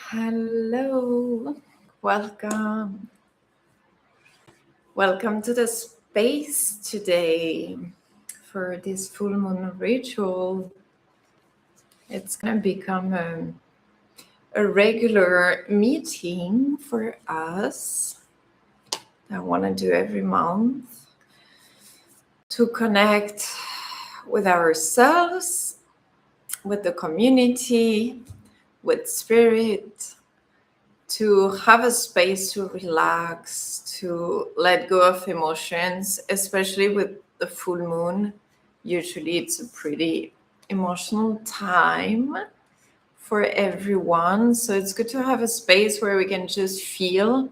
Hello, welcome. Welcome to the space today for this full moon ritual. It's going to become a regular meeting for us. I want to do every month to connect with ourselves, with the community, with spirit, to have a space to relax, to let go of emotions, especially with the full moon. Usually it's a pretty emotional time for everyone. So it's good to have a space where we can just feel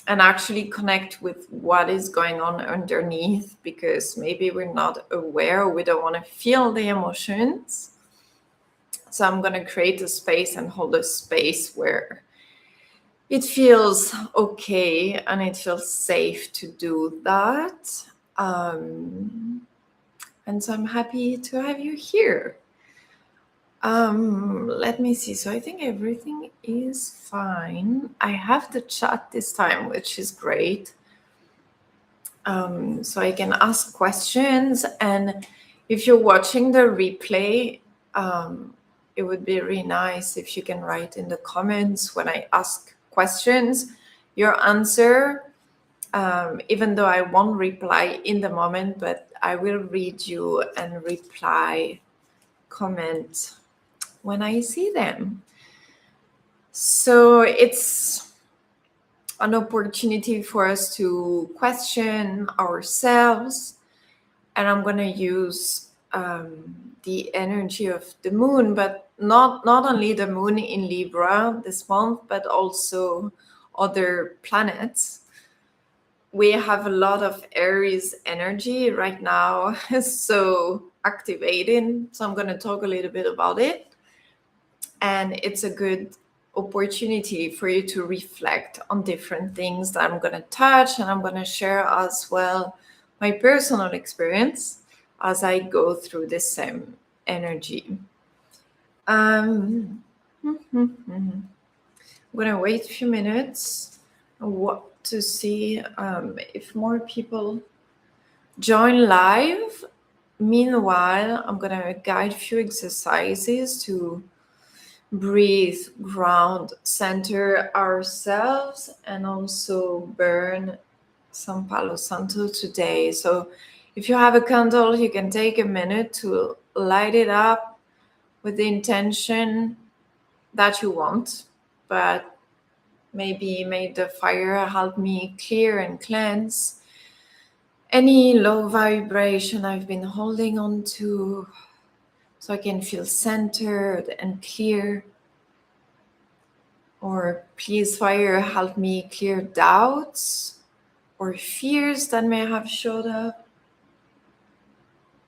and actually connect with what is going on underneath, because maybe we're not aware, or we don't want to feel the emotions. So I'm going to create a space and hold a space where it feels okay and it feels safe to do that. And so I'm happy to have you here. Let me see. So I think everything is fine. I have the chat this time, which is great. So I can ask questions. And if you're watching the replay, it would be really nice if you can write in the comments when I ask questions your answer, even though I won't reply in the moment, but I will read you and reply, comment when I see them. So it's an opportunity for us to question ourselves, and I'm going to use the energy of the moon, but not only the moon in Libra this month, but also other planets. We have a lot of Aries energy right now, so activating. So I'm going to talk a little bit about it. And it's a good opportunity for you to reflect on different things that I'm going to touch, and I'm going to share as well my personal experience as I go through the same energy. I'm going to wait a few minutes to see if more people join live. Meanwhile, I'm going to guide a few exercises to breathe, ground, center ourselves, and also burn some Palo Santo today. So if you have a candle, you can take a minute to light it up with the intention that you want, but maybe may the fire help me clear and cleanse any low vibration I've been holding on to, so I can feel centered and clear. Or please, fire, help me clear doubts or fears that may have showed up.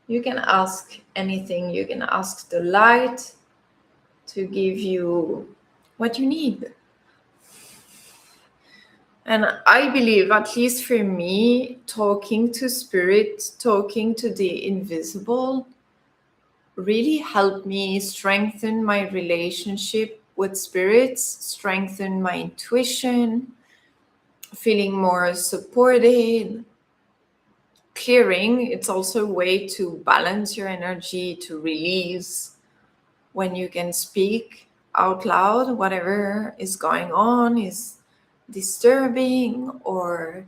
You can ask anything. You can ask the light to give you what you need. And I believe, at least for me, talking to spirit, talking to the invisible, really helped me strengthen my relationship with spirits, strengthen my intuition, feeling more supported, clearing. It's also a way to balance your energy, to release when you can speak out loud. Whatever is going on is disturbing or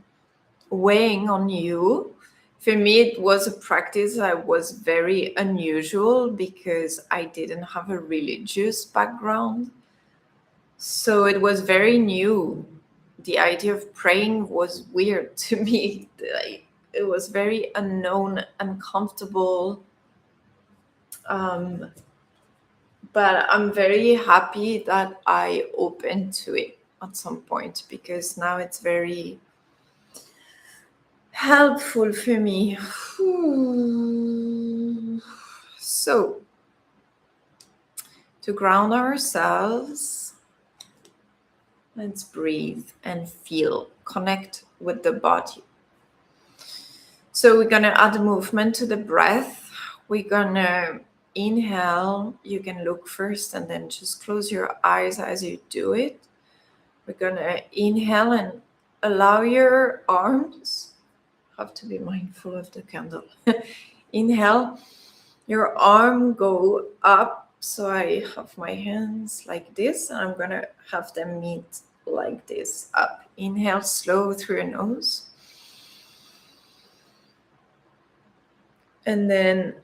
weighing on you. For me, it was a practice that was very unusual because I didn't have a religious background. So it was very new. The idea of praying was weird to me. It was very unknown, uncomfortable. But I'm very happy that I opened to it at some point, because now it's very helpful for me. So, to ground ourselves, let's breathe and feel, connect with the body. So we're going to add movement to the breath. We're going to inhale, you can look first and then just close your eyes as you do it. We're gonna inhale and allow your arms, have to be mindful of the candle. Inhale, your arm go up. So I have my hands like this, and I'm gonna have them meet like this up. Inhale slow through your nose. And then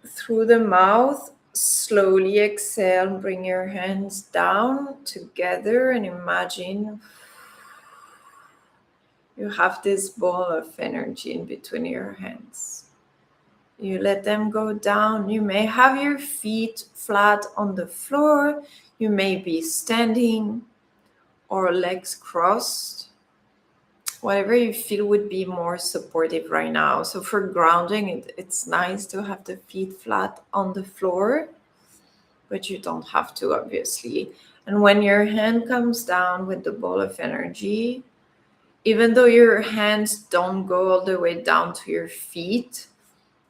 through the mouth, slowly exhale, bring your hands down together and imagine you have this ball of energy in between your hands. You let them go down. You may have your feet flat on the floor. You may be standing or legs crossed. Whatever you feel would be more supportive right now. So for grounding, it's nice to have the feet flat on the floor, but you don't have to, obviously. And when your hand comes down with the ball of energy, even though your hands don't go all the way down to your feet,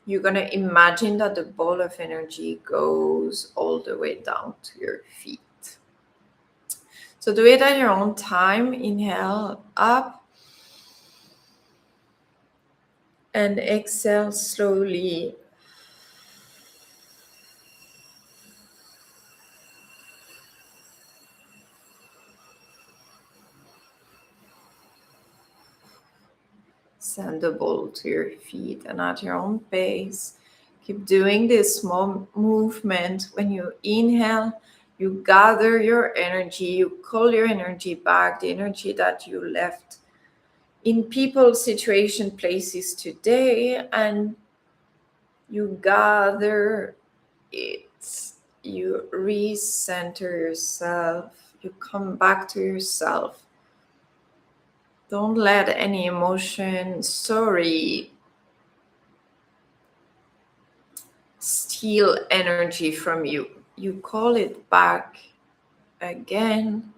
you're going to imagine that the ball of energy goes all the way down to your feet. So do it at your own time. Inhale up. And exhale slowly. Send the ball to your feet and at your own pace. Keep doing this small movement. When you inhale, you gather your energy, you call your energy back, the energy that you left in people, situation, places today, and you gather it. You recenter yourself. You come back to yourself. Don't let any emotion, sorry, steal energy from you. You call it back again.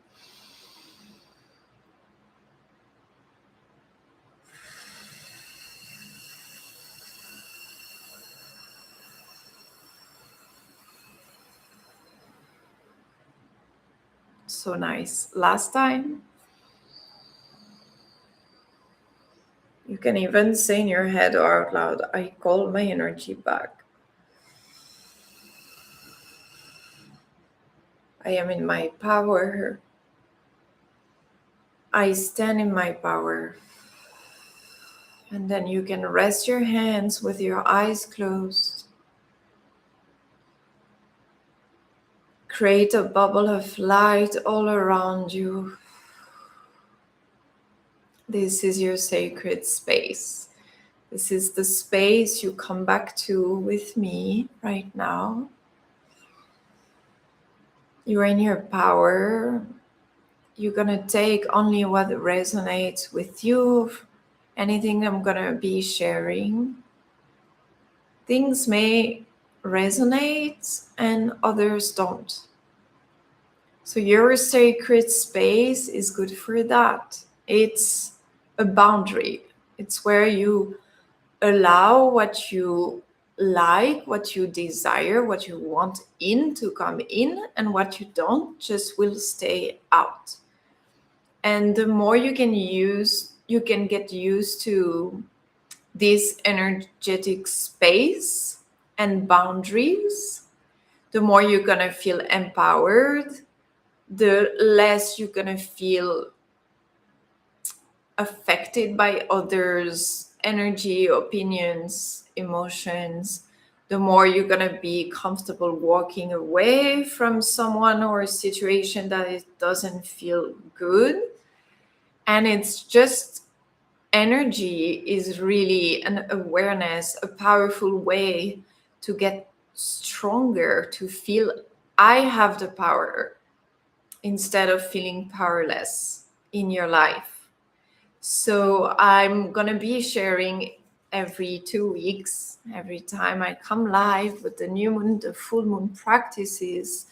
So nice. Last time. You can even say in your head or out loud, I call my energy back. I am in my power. I stand in my power. And then you can rest your hands with your eyes closed. Create a bubble of light all around you. This is your sacred space. This is the space you come back to with me right now. You're in your power. You're going to take only what resonates with you. Anything I'm going to be sharing. Things may resonate and others don't. So your sacred space is good for that. It's a boundary. It's where you allow what you like, what you desire, what you want in to come in, and what you don't just will stay out. And the more you can get used to this energetic space and boundaries, the more you're gonna feel empowered, the less you're gonna feel affected by others' energy, opinions, emotions, the more you're going to be comfortable walking away from someone or a situation that it doesn't feel good. And it's just energy is really an awareness, a powerful way to get stronger, to feel I have the power instead of feeling powerless in your life. So I'm going to be sharing every 2 weeks, every time I come live with the new moon, the full moon practices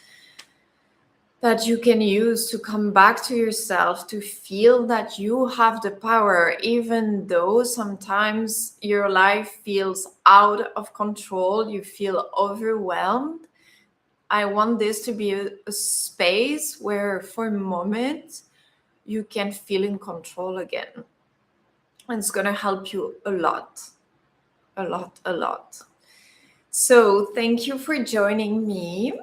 that you can use to come back to yourself, to feel that you have the power, even though sometimes your life feels out of control, you feel overwhelmed. I want this to be a space where for a moment you can feel in control again. And it's going to help you a lot, a lot, a lot. So thank you for joining me.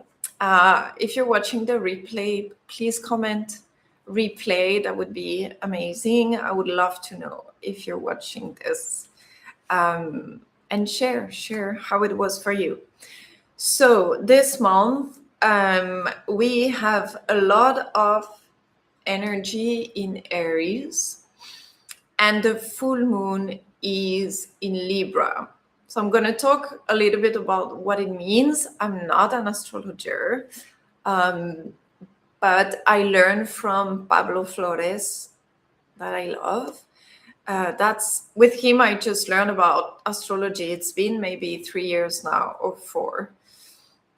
If you're watching the replay, please comment replay. That would be amazing. I would love to know if you're watching this. And share how it was for you. So this month, we have a lot of energy in Aries, and the full moon is in Libra. So I'm going to talk a little bit about what it means. I'm not an astrologer, but I learned from Pablo Flores that I love. That's with him. I just learned about astrology. It's been maybe 3 years now or 4.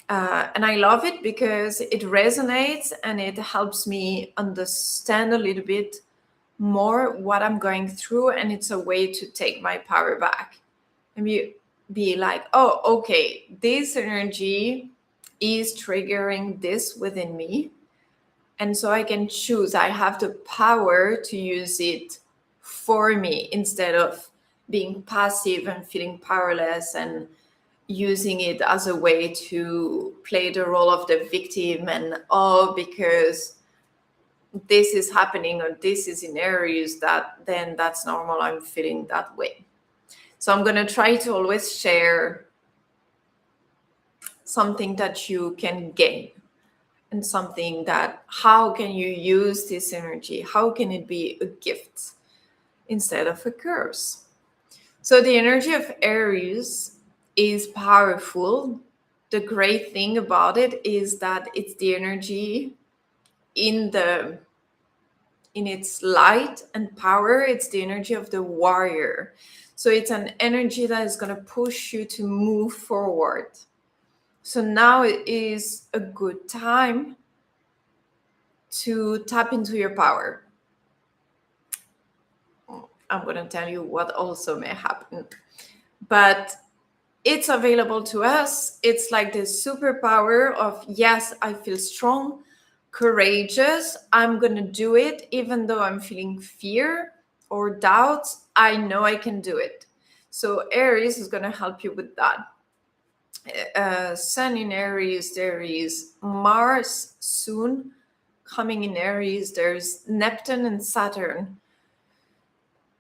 And I love it because it resonates and it helps me understand a little bit more what I'm going through. And it's a way to take my power back and be like, oh, okay, this energy is triggering this within me. And so I can choose. I have the power to use it for me instead of being passive and feeling powerless and using it as a way to play the role of the victim and, oh, because this is happening or this is in Aries, then that's normal, I'm feeling that way. So I'm going to try to always share something that you can gain and something that, how can you use this energy? How can it be a gift instead of a curse? So the energy of Aries is powerful. The great thing about it is that it's the energy in its light and power. It's the energy of the warrior. So it's an energy that is going to push you to move forward. So now it is a good time to tap into your power. I'm going to tell you what also may happen. But it's available to us. It's like this superpower of, yes, I feel strong, courageous. I'm going to do it. Even though I'm feeling fear or doubts, I know I can do it. So Aries is going to help you with that. Sun in Aries, there is Mars soon coming in Aries. There's Neptune and Saturn.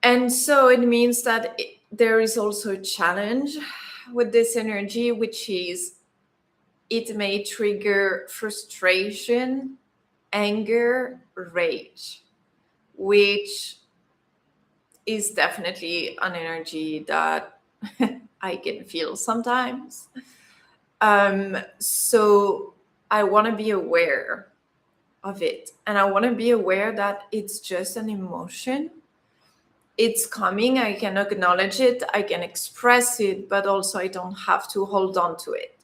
And so it means that there is also a challenge with this energy, which is it may trigger frustration, anger, rage, which is definitely an energy that I can feel sometimes. So I want to be aware of it. And I want to be aware that it's just an emotion. It's coming. I can acknowledge it. I can express it, but also I don't have to hold on to it.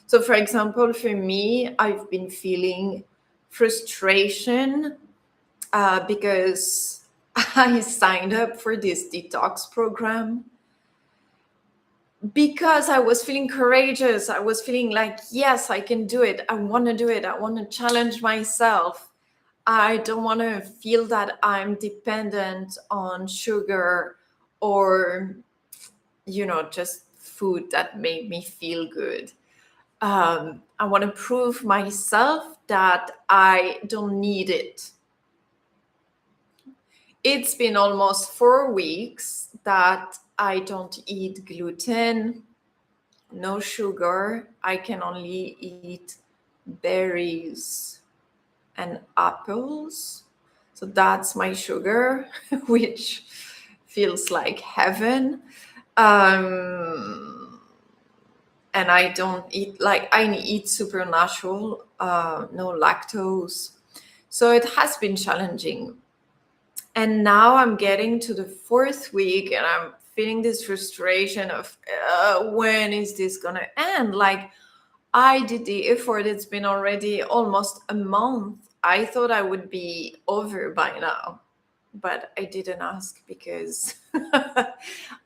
So for example, for me, I've been feeling frustration because I signed up for this detox program because I was feeling courageous. I was feeling like, yes, I can do it. I want to do it. I want to challenge myself. I don't want to feel that I'm dependent on sugar or, just food that made me feel good. I want to prove myself that I don't need it. It's been almost 4 weeks that I don't eat gluten, no sugar. I can only eat berries and apples. So that's my sugar, which feels like heaven. And I don't eat, I eat super natural, no lactose. So it has been challenging. And now I'm getting to the 4th week and I'm feeling this frustration of when is this going to end? Like, I did the effort. It's been already almost a month. I thought I would be over by now, but I didn't ask because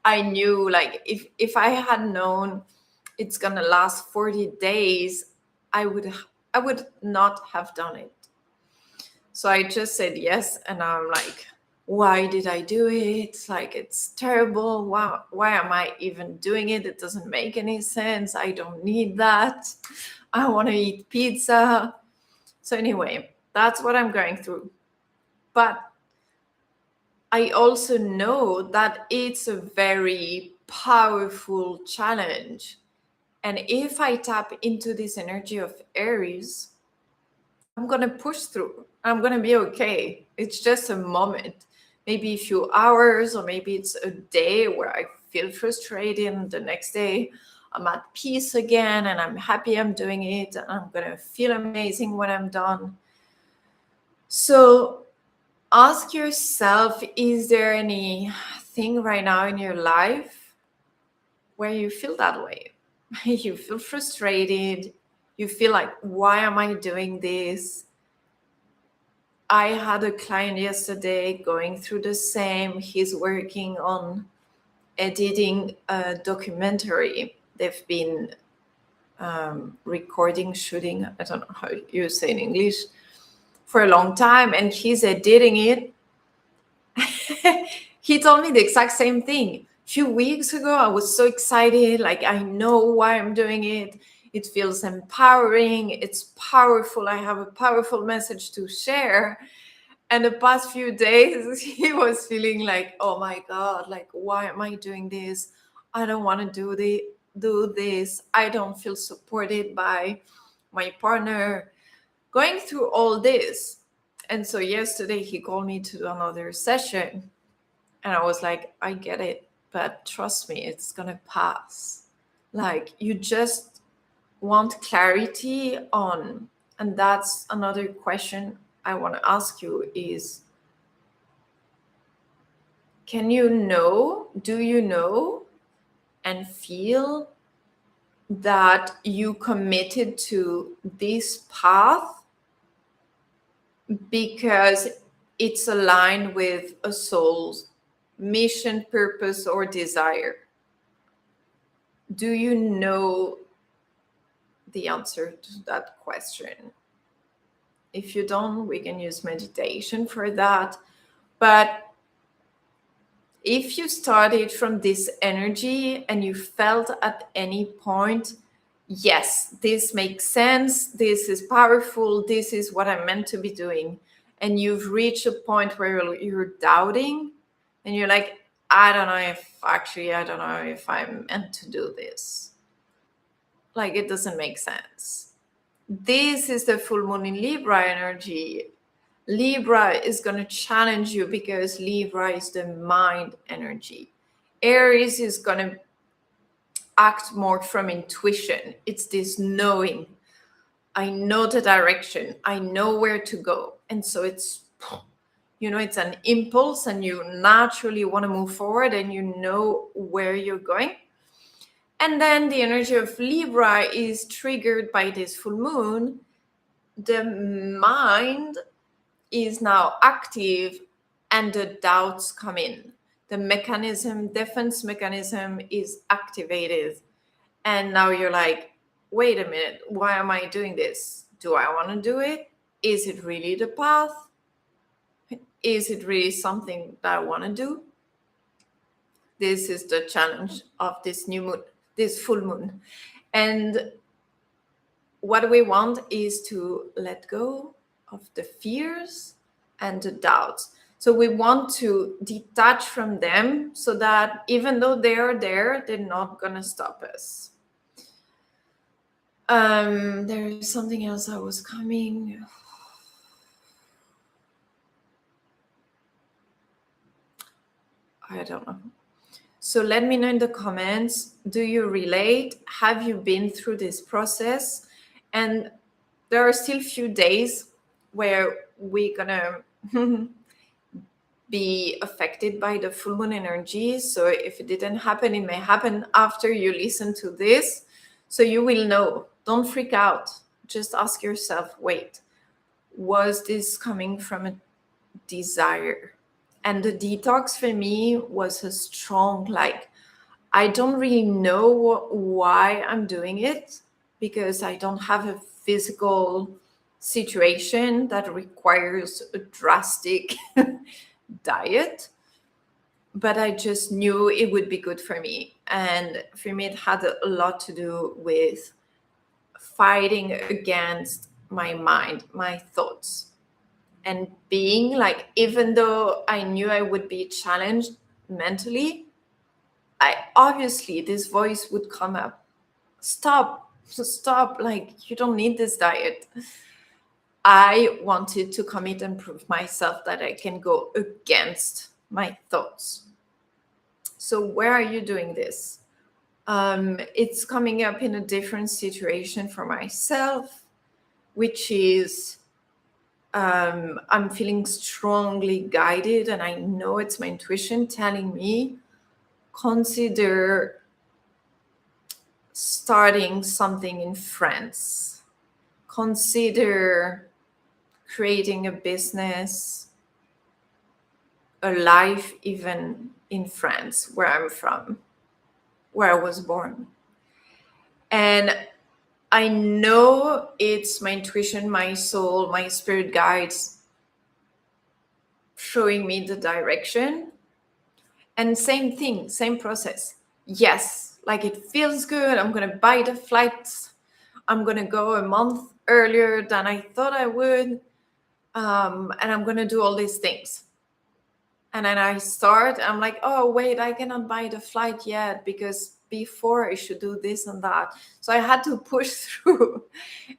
I knew, like, if I had known it's gonna last 40 days, I would not have done it. So I just said yes, and I'm like, why did I do it? Like, it's terrible. Why am I even doing it? It doesn't make any sense. I don't need that. I want to eat pizza. So anyway, that's what I'm going through. But I also know that it's a very powerful challenge. And if I tap into this energy of Aries, I'm going to push through. I'm going to be okay. It's just a moment, maybe a few hours, or maybe it's a day where I feel frustrated, and the next day I'm at peace again and I'm happy I'm doing it, and I'm going to feel amazing when I'm done. So ask yourself, is there anything right now in your life where you feel that way? You feel frustrated. You feel like, why am I doing this? I had a client yesterday going through the same. He's working on editing a documentary. They've been recording, shooting, I don't know how you say in English, for a long time, and he's editing it. He told me the exact same thing. A few weeks ago, I was so excited, like, I know why I'm doing it. It feels empowering. It's powerful. I have a powerful message to share. And the past few days, he was feeling like, oh my God, like, why am I doing this? I don't want to do this. I don't feel supported by my partner. Going through all this. And so yesterday he called me to do another session. And I was like, I get it, but trust me, it's going to pass. Like, you just want clarity on, and that's another question I want to ask you is, do you know and feel that you committed to this path because it's aligned with a soul's mission, purpose, or desire? Do you know the answer to that question? If you don't, we can use meditation for that. But if you started from this energy and you felt at any point, yes, this makes sense, this is powerful, this is what I'm meant to be doing, and you've reached a point where you're doubting and you're like, I don't know if I'm meant to do this. Like, it doesn't make sense. This is the full moon in Libra energy. Libra is going to challenge you because Libra is the mind energy. Aries is going to act more from intuition. It's this knowing. I know the direction. I know where to go. And so it's an impulse, and you naturally want to move forward, and you know where you're going. And then the energy of Libra is triggered by this full moon. The mind is now active and the doubts come in. The defense mechanism is activated. And now you're like, wait a minute, why am I doing this? Do I want to do it? Is it really the path? Is it really something that I want to do? This is the challenge of this new moon, this full moon. And what we want is to let go of the fears and the doubts. So we want to detach from them so that even though they are there, they're not going to stop us. There's something else I was coming. I don't know. So let me know in the comments, do you relate? Have you been through this process? And there are still few days where we're gonna be affected by the full moon energy. So if it didn't happen, it may happen after you listen to this. So you will know Don't freak out. Just ask yourself, wait, was this coming from a desire? And the detox for me was a strong, like, I don't really know why I'm doing it, because I don't have a physical situation that requires a drastic diet, but I just knew it would be good for me. And for me, it had a lot to do with fighting against my mind, my thoughts, and being like, even though I knew I would be challenged mentally, I obviously this voice would come up. Stop, like, you don't need this diet. I wanted to commit and prove myself that I can go against my thoughts. So where are you doing this? It's coming up in a different situation for myself, which is I'm feeling strongly guided, and I know it's my intuition telling me, consider starting something in France. Consider creating a business, a life even in France, where I'm from, where I was born. And I know it's my intuition, my soul, my spirit guides showing me the direction. And same thing, same process. Yes, like, it feels good. I'm going to buy the flights. I'm going to go a month earlier than I thought I would. And I'm going to do all these things. And then I start, I'm like, oh, wait, I cannot buy the flight yet, because before I should do this and that. So I had to push through.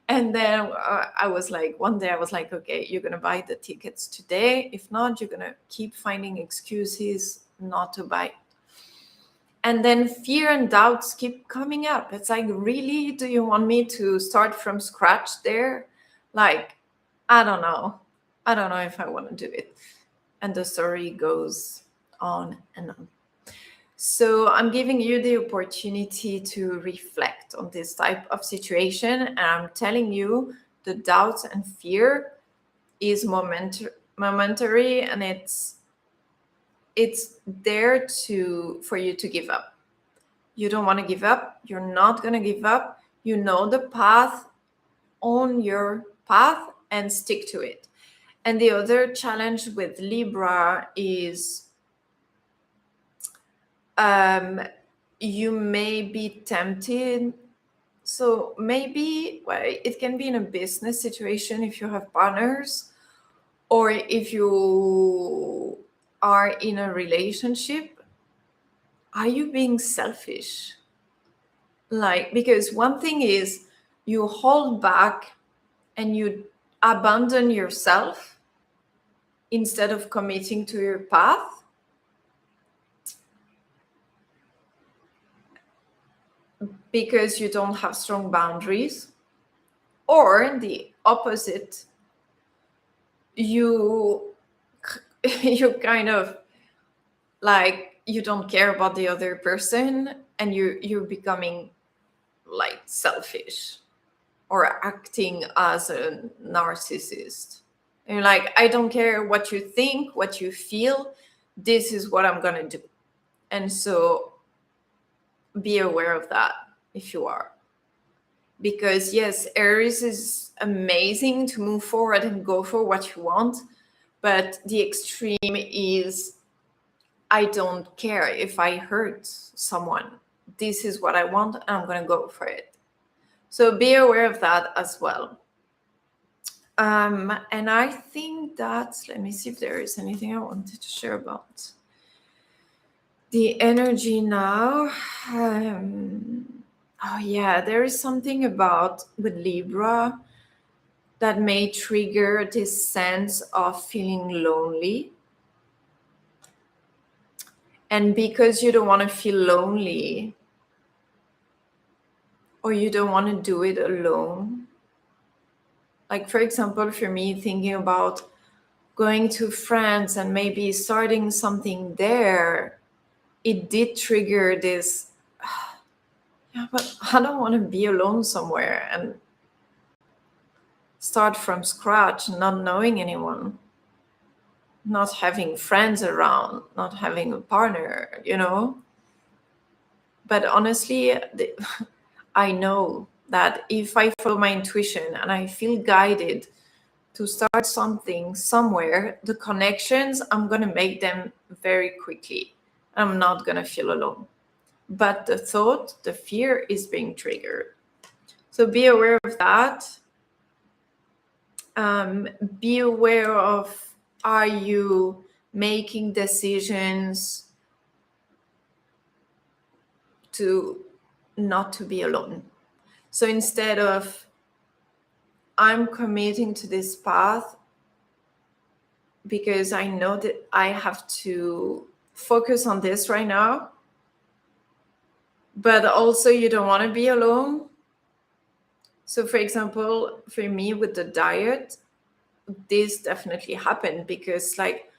And then I was like, one day I was like, okay, you're going to buy the tickets today. If not, you're going to keep finding excuses not to buy. And then fear and doubts keep coming up. It's like, really? Do you want me to start from scratch there? Like, I don't know. I don't know if I want to do it. And the story goes on and on. So I'm giving you the opportunity to reflect on this type of situation. And I'm telling you, the doubts and fear is momentary, and it's there for you to give up. You don't want to give up. You're not going to give up. You know the path, on your path, and stick to it. And the other challenge with Libra is you may be tempted. So maybe, well, it can be in a business situation if you have partners, or if you are in a relationship. Are you being selfish? Like, because one thing is you hold back and you abandon yourself instead of committing to your path. Because you don't have strong boundaries. Or the opposite, you kind of like, you don't care about the other person, and you're becoming like selfish, or acting as a narcissist. And you're like, I don't care what you think, what you feel, this is what I'm gonna do. And so be aware of that if you are. Because yes, Aries is amazing to move forward and go for what you want, but the extreme is, I don't care if I hurt someone. This is what I want, and I'm going to go for it. So be aware of that as well. And I think that, let me see if there is anything I wanted to share about the energy now. Oh yeah, there is something about with Libra that may trigger this sense of feeling lonely. And because you don't want to feel lonely, or you don't want to do it alone, like, for example, for me, thinking about going to France and maybe starting something there, it did trigger this, Yeah, but I don't want to be alone somewhere and start from scratch, not knowing anyone, not having friends around, not having a partner, you know? But honestly, I know that if I follow my intuition and I feel guided to start something somewhere, the connections, I'm going to make them very quickly. I'm not going to feel alone. But the thought, the fear is being triggered. So be aware of that. Be aware of, are you making decisions to not to be alone? So instead of, I'm committing to this path because I know that I have to focus on this right now, but also you don't want to be alone. So for example, for me with the diet, this definitely happened because like,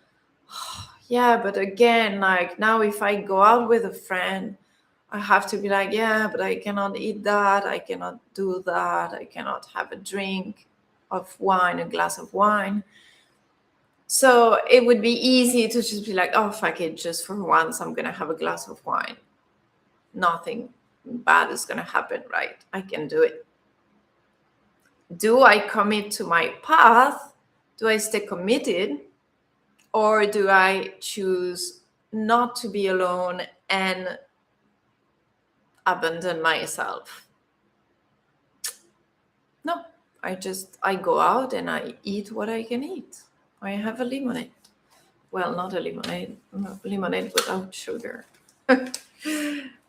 yeah, but again, like now if I go out with a friend, I have to be like, yeah, but I cannot eat that, I cannot do that, I cannot have a drink of wine, a glass of wine. So it would be easy to just be like, oh, fuck it, just for once, I'm going to have a glass of wine. Nothing bad is going to happen, right? I can do it. Do I commit to my path? Do I stay committed? Or do I choose not to be alone and abandon myself? No, I go out and I eat what I can eat. I have a lemonade. Well, not a lemonade, lemonade without sugar.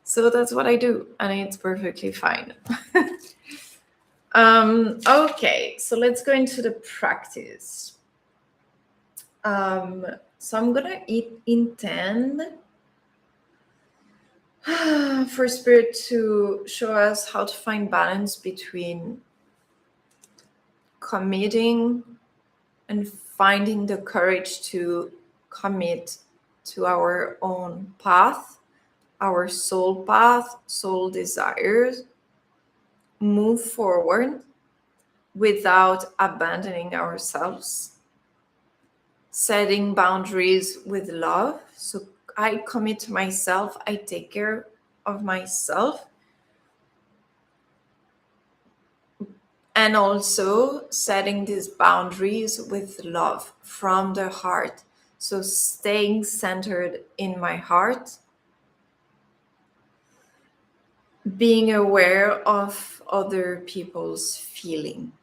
So that's what I do, and it's perfectly fine. Okay, so let's go into the practice. So I'm gonna intend for Spirit to show us how to find balance between committing and finding the courage to commit to our own path, our soul path, soul desires, move forward without abandoning ourselves, setting boundaries with love. So I commit to myself, I take care of myself, and also setting these boundaries with love from the heart. So staying centered in my heart, being aware of other people's feeling.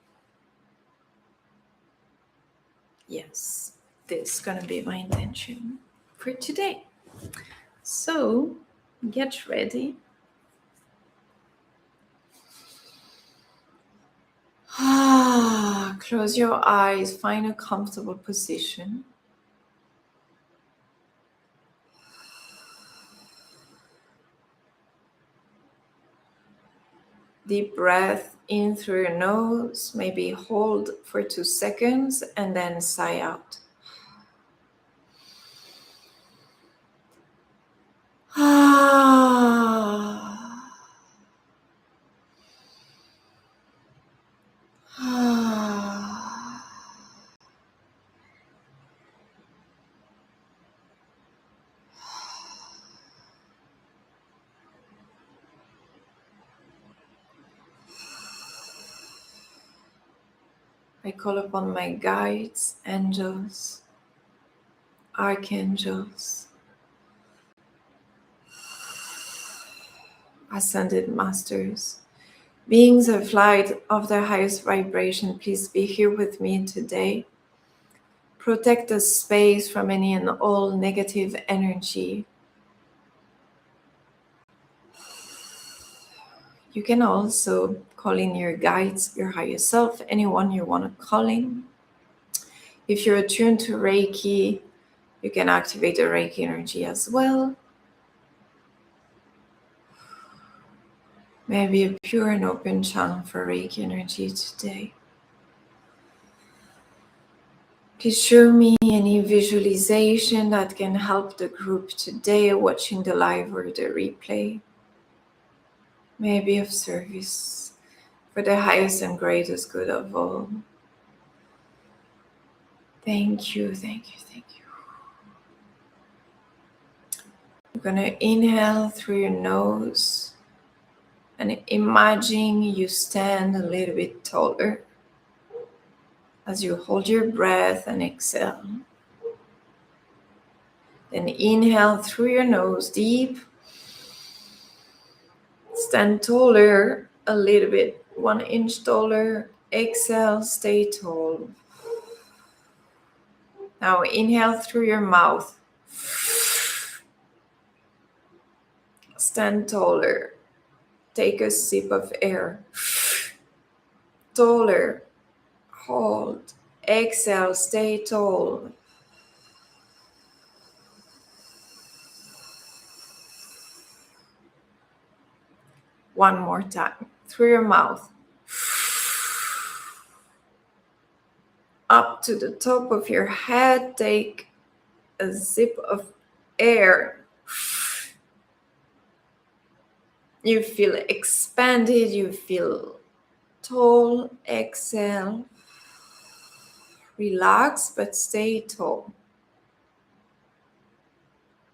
Yes, this is gonna be my intention for today. So get ready. Close your eyes, find a comfortable position. Deep breath in through your nose, maybe hold for 2 seconds and then sigh out. I call upon my guides, angels, archangels, ascended masters, beings of light of the highest vibration. Please be here with me today. Protect the space from any and all negative energy. You can also call in your guides, your higher self, anyone you want to call in. If you're attuned to Reiki, you can activate the Reiki energy as well. Maybe a pure and open channel for Reiki energy today. Please show me any visualization that can help the group today watching the live or the replay. may be of service for the highest and greatest good of all. Thank you, thank you, thank you. You're gonna inhale through your nose and imagine you stand a little bit taller as you hold your breath and exhale. Then inhale through your nose deep. Stand taller a little bit, 1 inch taller. Exhale, stay tall. Now inhale through your mouth. Stand taller. Take a sip of air. Taller. Hold. Exhale, stay tall. One more time. Through your mouth. Up to the top of your head. Take a sip of air. You feel expanded. You feel tall. Exhale. Relax, but stay tall.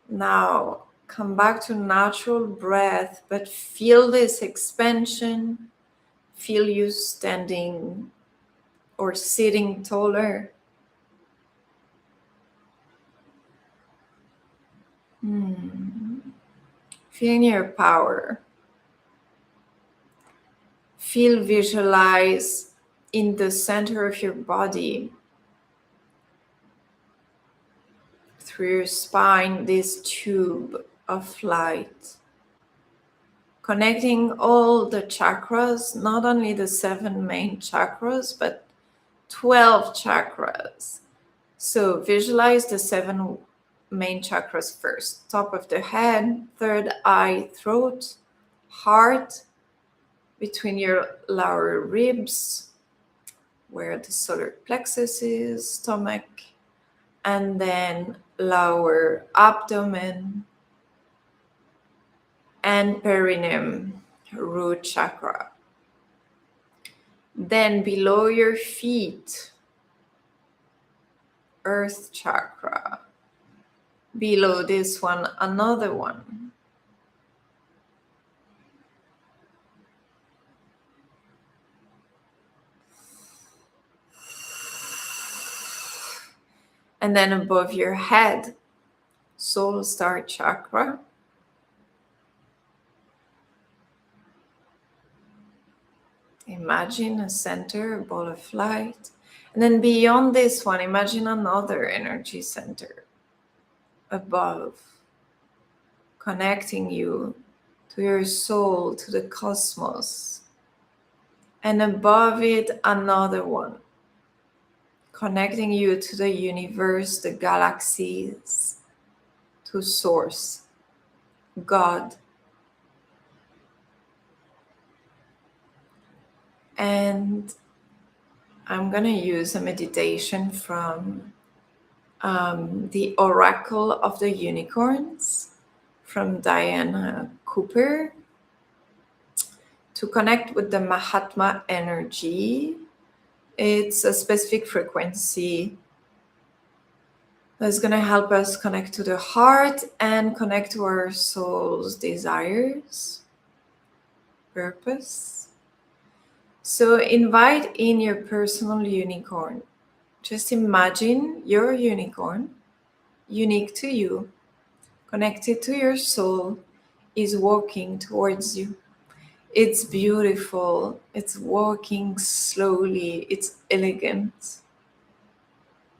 Now, come back to natural breath, but feel this expansion. Feel you standing or sitting taller. Feeling your power. Feel, visualize in the center of your body, through your spine, this tube of light, connecting all the chakras, not only the 7 main chakras, but 12 chakras. So visualize the 7 main chakras first. Top of the head, third eye, throat, heart, between your lower ribs, where the solar plexus is, stomach, and then lower abdomen and perineum, root chakra. Then below your feet, earth chakra. Below this one, another one. And then above your head, soul star chakra. Imagine a center, a ball of light. And then beyond this one, imagine another energy center above, connecting you to your soul, to the cosmos. And above it, another one, connecting you to the universe, the galaxies, to Source, God. And I'm going to use a meditation from the Oracle of the Unicorns from Diana Cooper to connect with the Mahatma energy. It's a specific frequency that's going to help us connect to the heart and connect to our soul's desires, purpose. So invite in your personal unicorn. Just imagine your unicorn, unique to you, connected to your soul, is walking towards you. It's beautiful. It's walking slowly. It's elegant.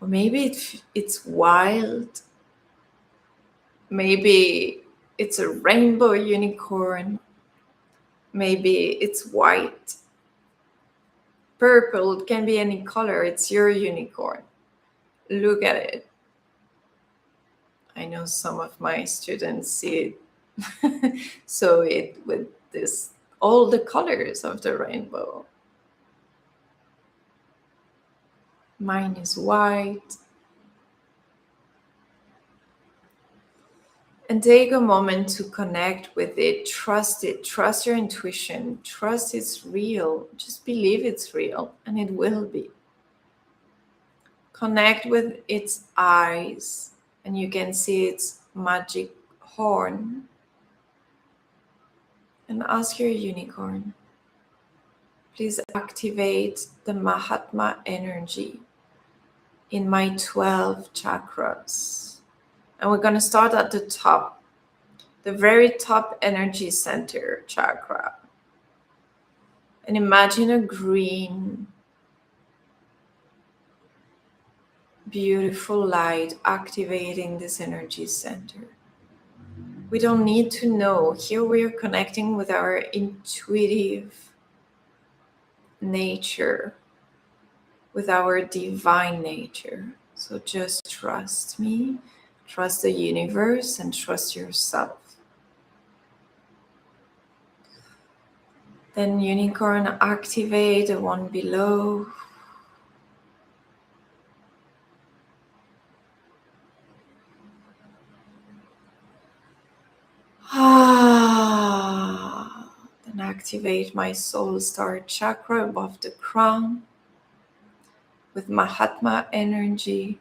Or maybe it's wild. Maybe it's a rainbow unicorn. Maybe it's white. Purple, it can be any color. It's your unicorn. Look at it. I know some of my students see it. So it with this, all the colors of the rainbow. Mine is white. And take a moment to connect with it, trust your intuition, trust it's real, just believe it's real, and it will be. Connect with its eyes, and you can see its magic horn. And ask your unicorn, please activate the Mahatma energy in my 12 chakras. And we're going to start at the top, the very top energy center chakra. And imagine a green, beautiful light activating this energy center. We don't need to know. Here we are connecting with our intuitive nature, with our divine nature. So just trust me, trust the universe, and trust yourself. Then unicorn, activate the one below. Then activate my soul star chakra above the crown with Mahatma energy.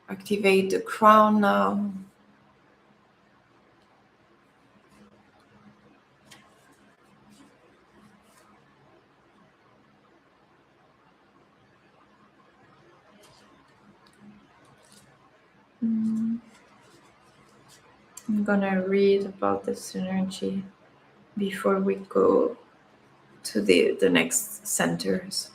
Activate the crown now. I'm gonna read about this energy before we go to the next centers.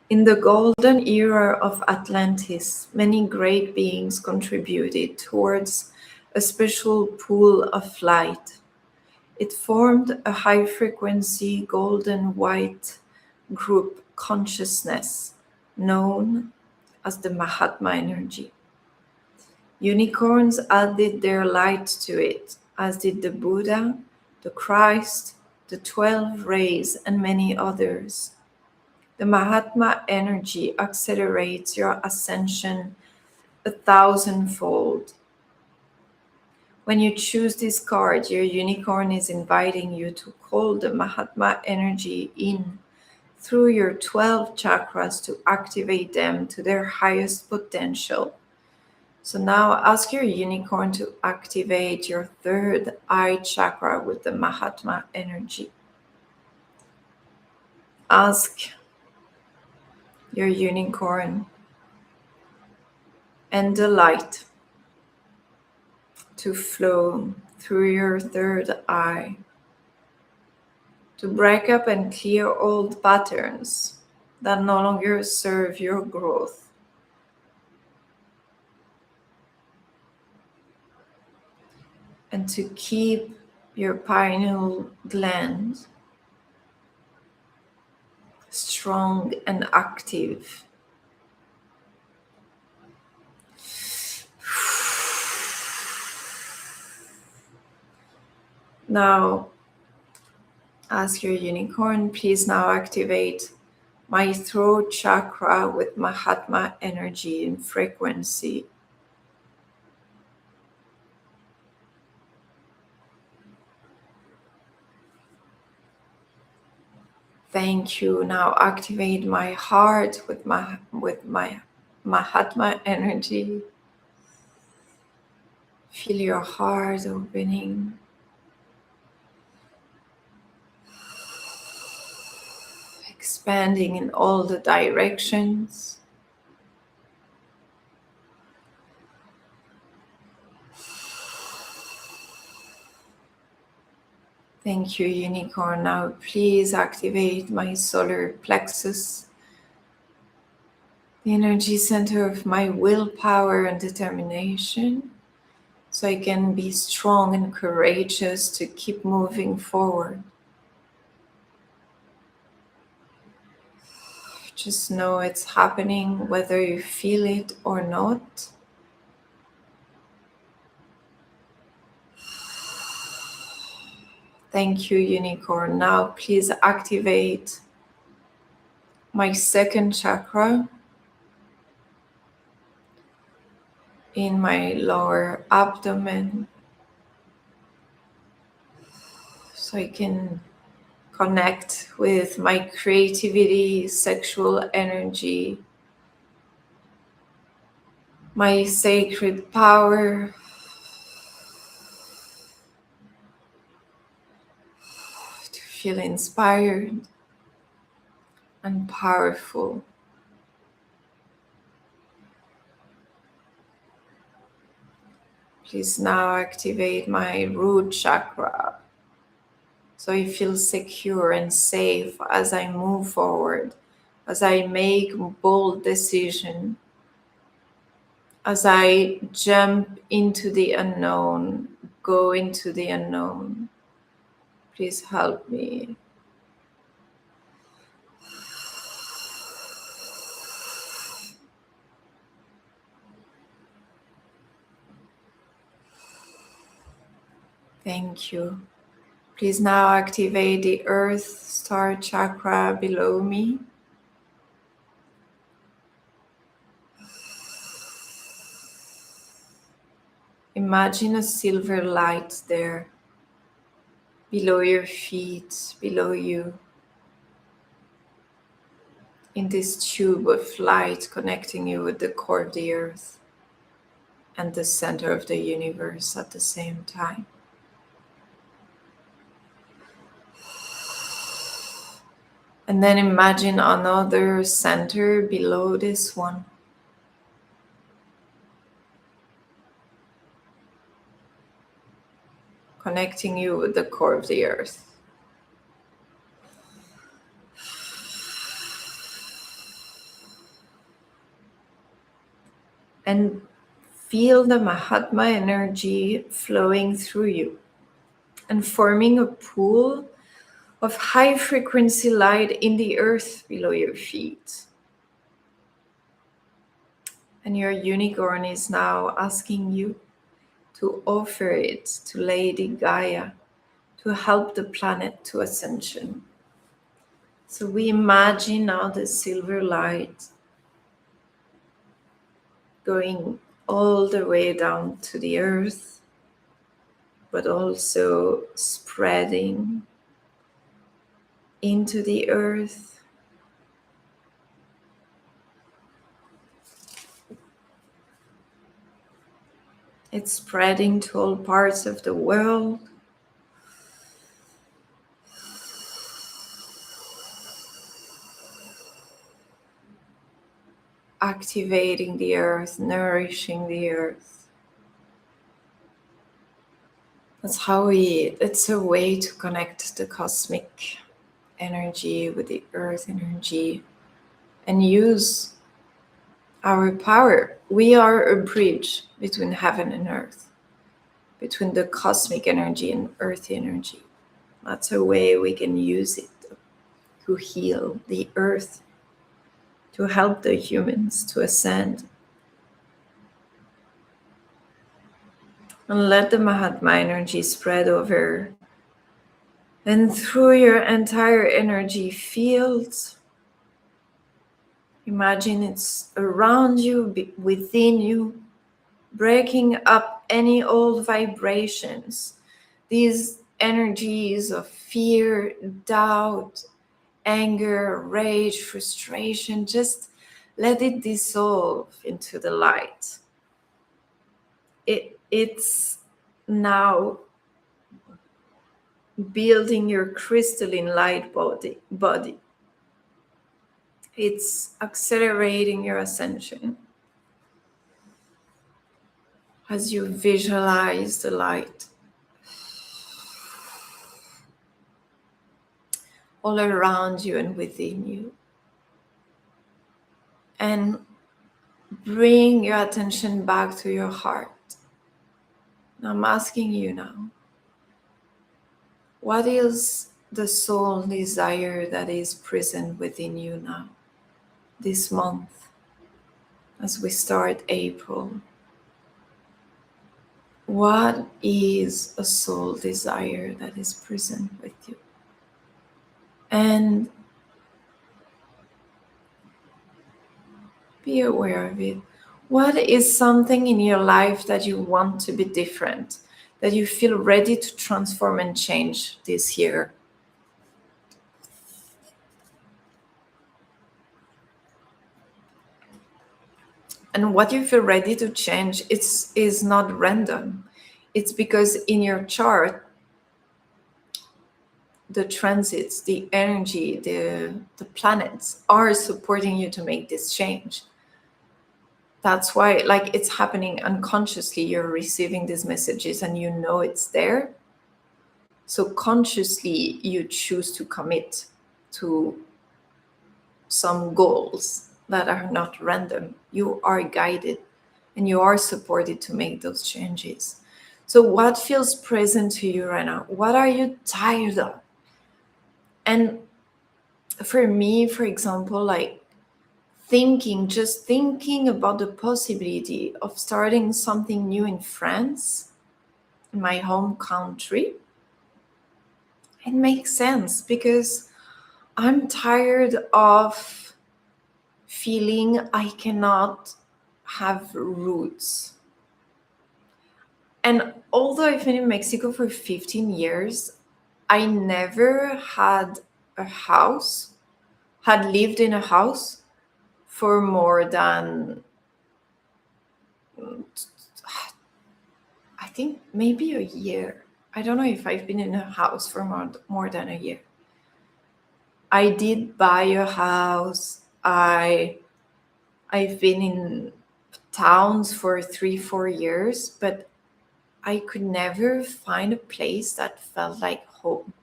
In the golden era of Atlantis, many great beings contributed towards a special pool of light. It formed a high-frequency golden white group consciousness known as the Mahatma energy. Unicorns added their light to it, as did the Buddha, the Christ, the 12 rays, and many others. The Mahatma energy accelerates your ascension 1,000-fold. When you choose this card, your unicorn is inviting you to call the Mahatma energy in through your 12 chakras to activate them to their highest potential. So now ask your unicorn to activate your third eye chakra with the Mahatma energy. Ask your unicorn and the light to flow through your third eye, to break up and clear old patterns that no longer serve your growth. And to keep your pineal gland strong and active. Now, ask your unicorn, please now activate my throat chakra with Mahatma energy and frequency. Thank you. Now activate my heart with my Mahatma energy. Feel your heart opening. Expanding in all the directions. Thank you, unicorn. Now please activate my solar plexus, the energy center of my willpower and determination, so I can be strong and courageous to keep moving forward. Just know it's happening whether you feel it or not. Thank you, unicorn. Now please activate my second chakra in my lower abdomen, so I can connect with my creativity, sexual energy, my sacred power, to feel inspired and powerful. Please now activate my root chakra, so I feel secure and safe as I move forward, as I make bold decisions, as I jump into the unknown, go into the unknown. Please help me. Thank you. Please now activate the Earth Star chakra below me. Imagine a silver light there, below your feet, below you, in this tube of light connecting you with the core of the Earth and the center of the universe at the same time. And then imagine another center below this one, connecting you with the core of the Earth. And feel the Mahatma energy flowing through you and forming a pool of high frequency light in the earth below your feet. And your unicorn is now asking you to offer it to Lady Gaia to help the planet to ascension. So we imagine now the silver light going all the way down to the earth, but also spreading into the earth. It's spreading to all parts of the world. Activating the earth, nourishing the earth. It's a way to connect the cosmic energy with the earth energy and use our power. We are a bridge between heaven and earth, between the cosmic energy and earth energy. That's a way we can use it to heal the earth, to help the humans to ascend. And let the Mahatma energy spread over and through your entire energy field. Imagine it's around you, within you, breaking up any old vibrations, these energies of fear, doubt, anger, rage, frustration. Just let it dissolve into the light. It's now building your crystalline light body. It's accelerating your ascension as you visualize the light all around you and within you. And bring your attention back to your heart. Now I'm asking you now, what is the soul desire that is present within you now, this month, as we start April? What is a soul desire that is present with you? And Be aware of it. What is something in your life that you want to be different, that you feel ready to transform and change this year? And what you feel ready to change is not random. It's because in your chart, the transits, the energy, the planets are supporting you to make this change. That's why, like, it's happening unconsciously. You're receiving these messages and you know it's there. So consciously, you choose to commit to some goals that are not random. You are guided and you are supported to make those changes. So, what feels present to you right now? What are you tired of? And for me, for example, like just thinking about the possibility of starting something new in France, in my home country, it makes sense because I'm tired of feeling I cannot have roots. And although I've been in Mexico for 15 years, I never had a house, had lived in a house for more than, I think, maybe a year. I don't know if I've been in a house for more than a year. I did buy a house. I've been in towns for 3-4 years, but I could never find a place that felt like home.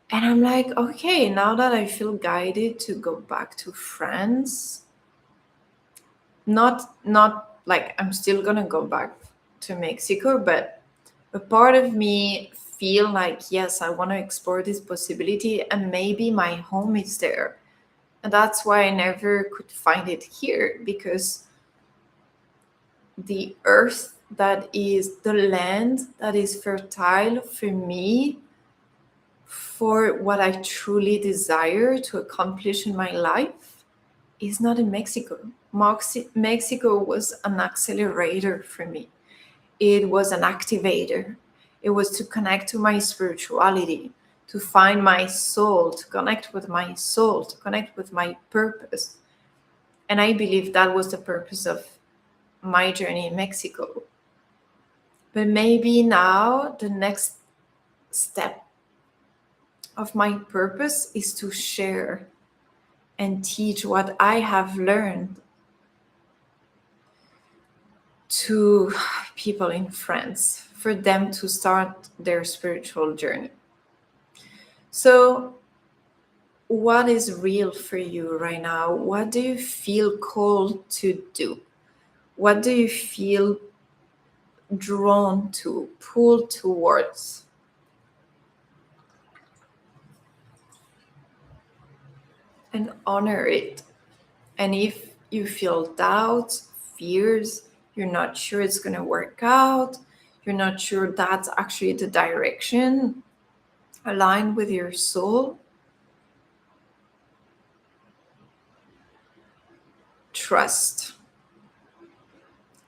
And I'm like, okay, now that I feel guided to go back to France, not like I'm still gonna go back to Mexico, but a part of me feel like, yes, I want to explore this possibility and maybe my home is there. And that's why I never could find it here, because the earth that is the land that is fertile for me, for what I truly desire to accomplish in my life, is not in Mexico. Mexico was an accelerator for me. It was an activator. It was to connect to my spirituality, to find my soul, to connect with my soul, to connect with my purpose. And I believe that was the purpose of my journey in Mexico. But maybe now the next step of my purpose is to share and teach what I have learned to people in France, for them to start their spiritual journey. So, what is real for you right now? What do you feel called to do? What do you feel drawn to, pulled towards? And honor it. And if you feel doubts, fears, you're not sure it's going to work out, you're not sure that's actually the direction aligned with your soul, trust.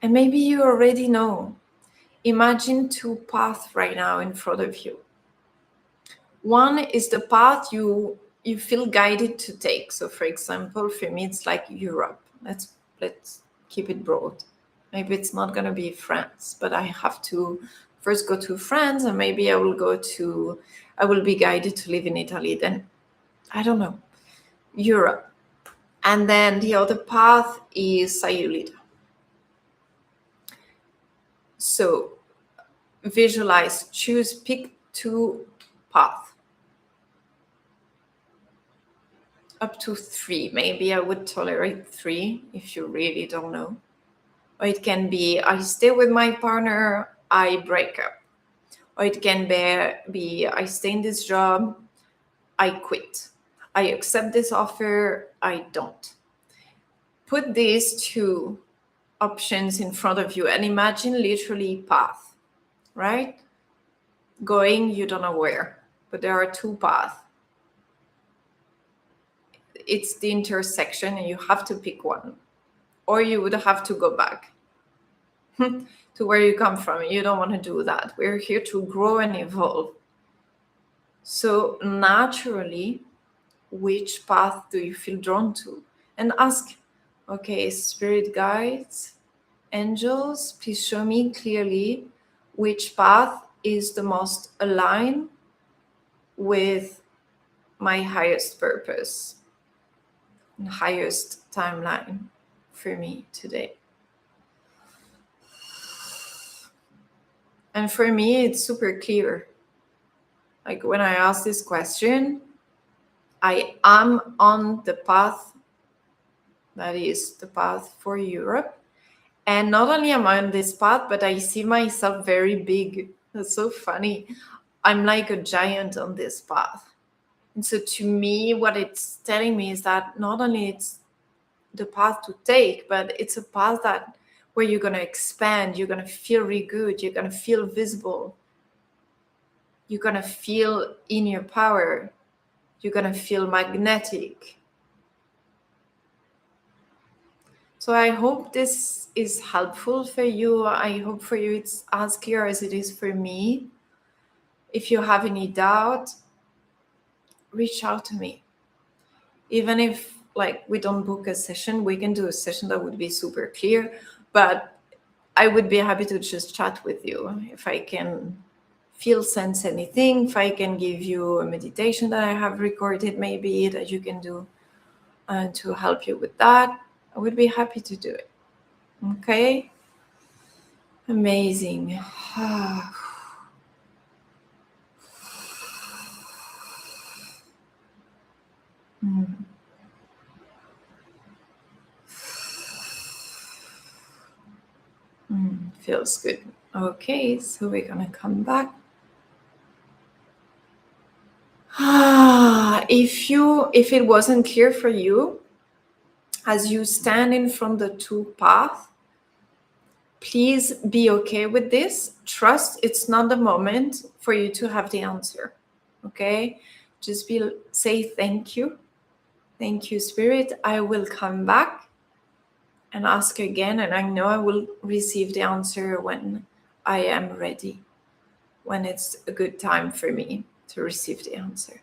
And maybe you already know. Imagine two paths right now in front of you. One is the path you feel guided to take. So for example, for me, it's like Europe. Let's keep it broad. Maybe it's not going to be France, but I have to first go to France, and maybe I will be guided to live in Italy. Then, I don't know, Europe. And then the other path is Sayulita. So visualize, pick two paths. Up to 3. Maybe I would tolerate 3 if you really don't know. Or it can be, I stay with my partner, I break up. Or it can be I stay in this job, I quit. I accept this offer, I don't. Put these two options in front of you and imagine literally path, right? Going, you don't know where, but there are two paths. it's the intersection and you have to pick one, or you would have to go back to where you come from. You don't want to do that. We're here to grow and evolve. So naturally, which path do you feel drawn to? And ask, okay, spirit guides, angels, please show me clearly which path is the most aligned with my highest purpose and highest timeline for me today. And for me, it's super clear. Like when I ask this question, I am on the path that is the path for Europe. And not only am I on this path, but I see myself very big. That's so funny. I'm like a giant on this path. And so to me, what it's telling me is that not only it's the path to take, but it's a path that where you're going to expand, you're going to feel really good, you're going to feel visible, you're going to feel in your power, you're going to feel magnetic. So I hope this is helpful for you. I hope for you it's as clear as it is for me. If you have any doubt, reach out to me. Even if we don't book a session, we can do a session that would be super clear, but I would be happy to just chat with you. If I can sense anything, if I can give you a meditation that I have recorded maybe that you can do to help you with that, I would be happy to do it. Okay? Amazing. Feels good. Okay, so we're gonna come back. If it wasn't clear for you, as you stand in front of the two paths, please be okay with this. Trust it's not the moment for you to have the answer. Okay? Just say thank you. Thank you, Spirit. I will come back and ask again, and I know I will receive the answer when I am ready, when it's a good time for me to receive the answer.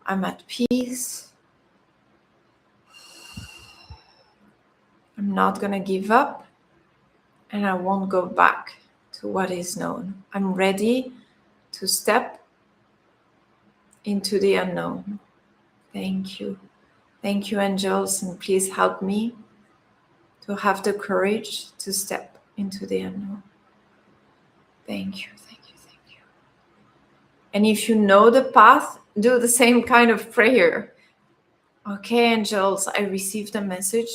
I'm at peace. I'm not going to give up, and I won't go back to what is known. I'm ready to step into the unknown. Thank you. Thank you, angels, and please help me to have the courage to step into the unknown. Thank you, thank you, thank you. And if you know the path, do the same kind of prayer. Okay, angels, I received a message.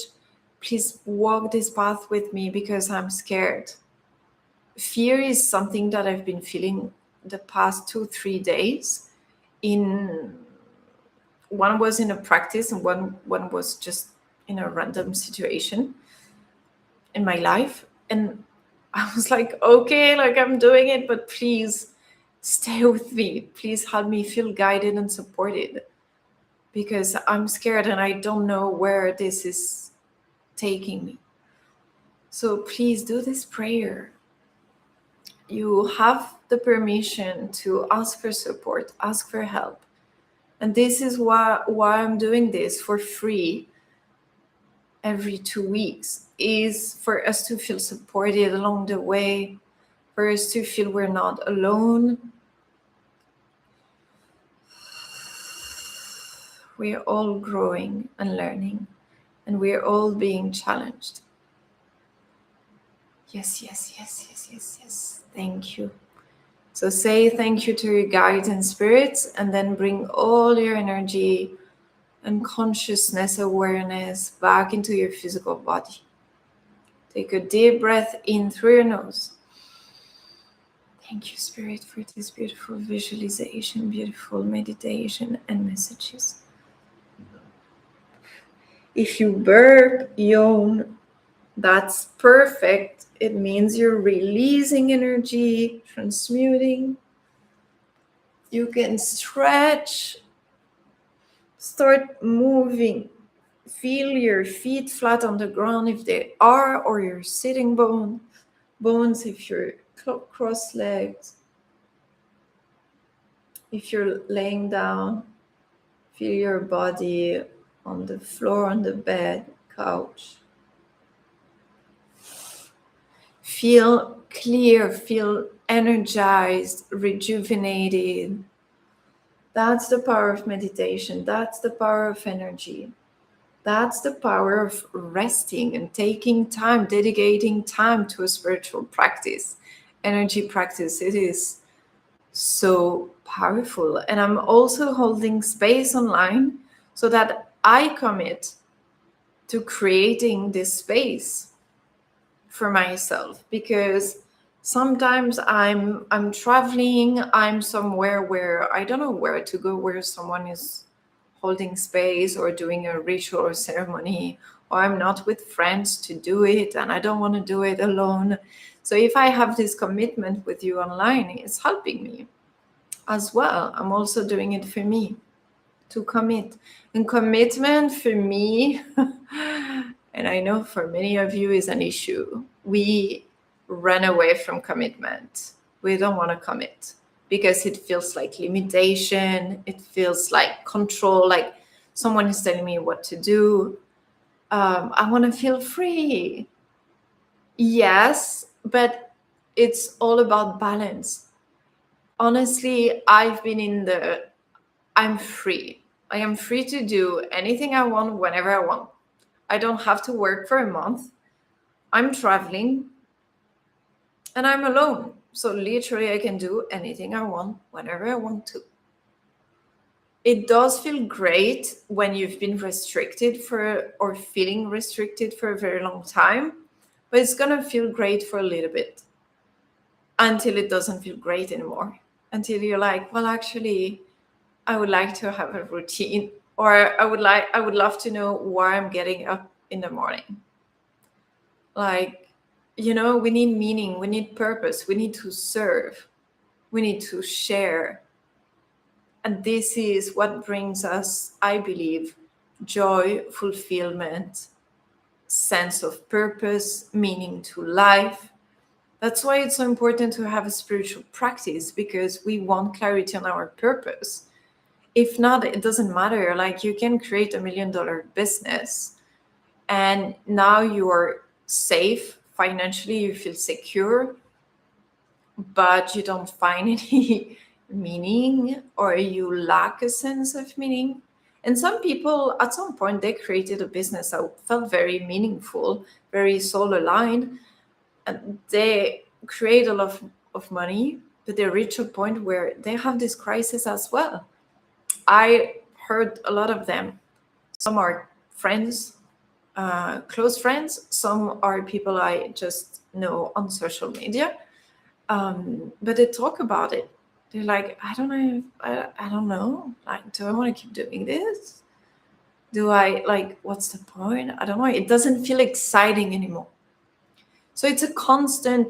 Please walk this path with me because I'm scared. Fear is something that I've been feeling the past 2-3 days. One was in a practice and one was just in a random situation in my life. And I was like, okay, I'm doing it, but please stay with me. Please help me feel guided and supported because I'm scared and I don't know where this is taking me. So please do this prayer. You have the permission to ask for support, ask for help. And this is why I'm doing this for free every 2 weeks, is for us to feel supported along the way, for us to feel we're not alone. We're all growing and learning, and we're all being challenged. Yes, yes, yes, yes, yes, yes. Thank you. So say thank you to your guides and spirits, and then bring all your energy and consciousness, awareness back into your physical body. Take a deep breath in through your nose. Thank you, Spirit, for this beautiful visualization, beautiful meditation and messages. If you burp, yawn, that's perfect. It means you're releasing energy, transmuting. You can stretch Start moving. Feel your feet flat on the ground if they are, or your sitting bones if you're cross-legged. If you're laying down, feel your body on the floor, on the bed, couch. Feel clear, feel energized, rejuvenated. That's the power of meditation. That's the power of energy. That's the power of resting and taking time, dedicating time to a spiritual practice, energy practice. It is so powerful. And I'm also holding space online so that I commit to creating this space for myself, because sometimes I'm traveling, I'm somewhere where I don't know where to go, where someone is holding space or doing a ritual or ceremony, or I'm not with friends to do it and I don't want to do it alone. So if I have this commitment with you online, it's helping me as well. I'm also doing it for me, to commit. And commitment for me, and I know for many of you, is an issue. We run away from commitment. We don't want to commit because it feels like limitation. It feels like control, like someone is telling me what to do. I want to feel free. Yes, but it's all about balance. Honestly, I've been in the I'm free. I am free to do anything I want whenever I want. I don't have to work for a month. I'm traveling and I'm alone. So literally I can do anything I want whenever I want to. It does feel great when you've been restricted or feeling restricted for a very long time, but it's going to feel great for a little bit until it doesn't feel great anymore. Until you're like, well, actually, I would like to have a routine, or I would love to know why I'm getting up in the morning. Like, we need meaning, we need purpose, we need to serve, we need to share. And this is what brings us, I believe, joy, fulfillment, sense of purpose, meaning to life. That's why it's so important to have a spiritual practice, because we want clarity on our purpose. If not, it doesn't matter. Like, you can create $1 million business and now you're safe financially, you feel secure, but you don't find any meaning, or you lack a sense of meaning. And some people, at some point, they created a business that felt very meaningful, very soul aligned, and they create a lot of money, but they reach a point where they have this crisis as well. I heard a lot of them. Some are friends, close friends. Some are people I just know on social media. But they talk about it. They're like, I don't know. I don't know. Like, do I want to keep doing this? Do I, like, what's the point? I don't know. It doesn't feel exciting anymore. So it's a constant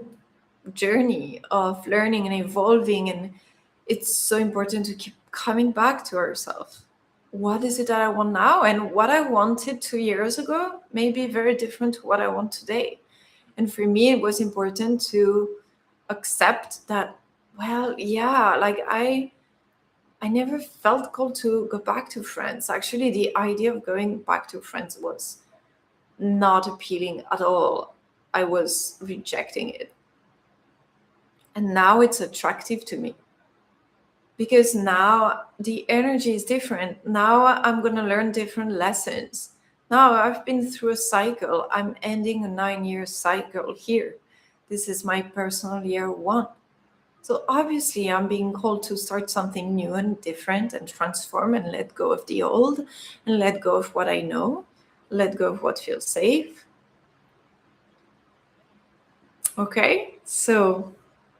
journey of learning and evolving. And it's so important to keep coming back to ourselves. What is it that I want now? And what I wanted 2 years ago may be very different to what I want today. And for me, it was important to accept that, well, yeah, like I never felt called to go back to France. Actually, the idea of going back to France was not appealing at all. I was rejecting it. And now it's attractive to me, because now the energy is different. Now I'm going to learn different lessons. Now I've been through a cycle. I'm ending a 9-year cycle here. This is my personal year 1. So obviously I'm being called to start something new and different and transform and let go of the old and let go of what I know, let go of what feels safe. Okay, so,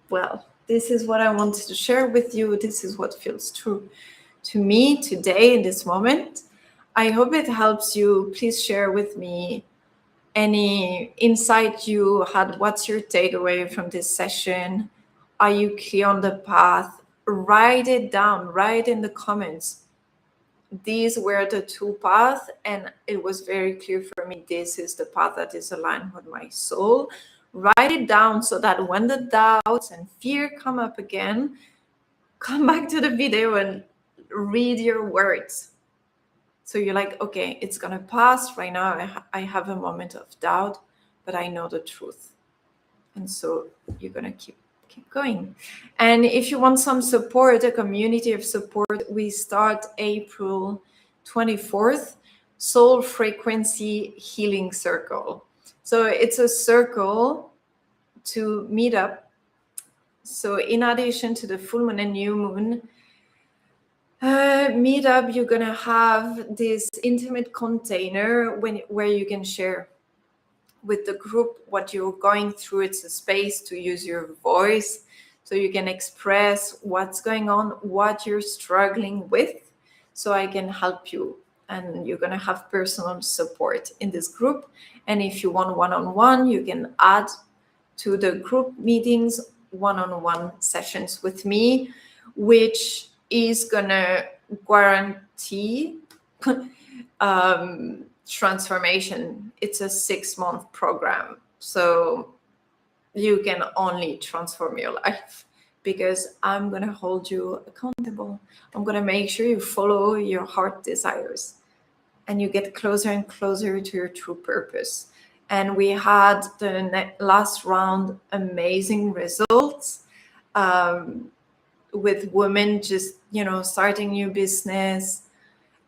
well, this is what I wanted to share with you. This is what feels true to me today in this moment. I hope it helps you. Please share with me any insight you had. What's your takeaway from this session? Are you clear on the path? Write it down, write in the comments. these were the two paths, and it was very clear for me, this is the path that is aligned with my soul. Write it down so that when the doubts and fear come up again, come back to the video and read your words. So you're like, okay, it's gonna pass. Right now I have a moment of doubt, but I know the truth. And so you're gonna keep going. And if you want some support, a community of support, we start April 24th, Soul Frequency Healing Circle. So it's a circle to meet up. So in addition to the full moon and new moon meetup, you're gonna have this intimate container where you can share with the group what you're going through. It's a space to use your voice so you can express what's going on, what you're struggling with, so I can help you. And you're gonna have personal support in this group. And if you want one-on-one, you can add to the group meetings one-on-one sessions with me, which is gonna guarantee transformation. It's a 6-month program, so you can only transform your life because I'm gonna hold you accountable. I'm gonna make sure you follow your heart desires and you get closer and closer to your true purpose. And we had the last round amazing results with women just, starting new business,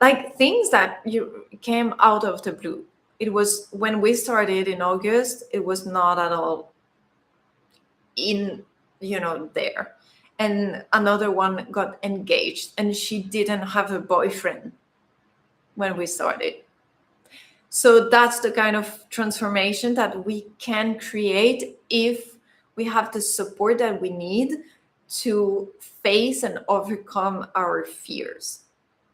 like things that you came out of the blue. It was when we started in August, it was not at all in, there. And another one got engaged and she didn't have a boyfriend when we started. So that's the kind of transformation that we can create if we have the support that we need to face and overcome our fears.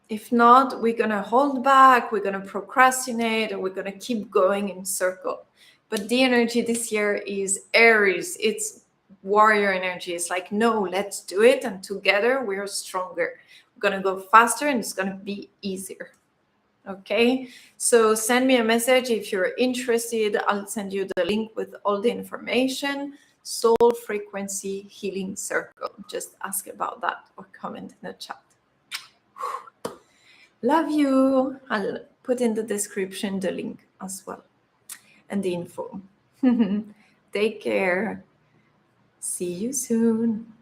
If not, we're going to hold back, we're going to procrastinate, and we're going to keep going in circle. But the energy this year is Aries. It's warrior energy. It's like, no, let's do it. And together we're stronger. We're going to go faster and it's going to be easier. Okay, so send me a message if you're interested. I'll send you the link with all the information. Soul Frequency Healing Circle. Just ask about that or comment in the chat. Love you. I'll put in the description the link as well and the info. Take care. See you soon.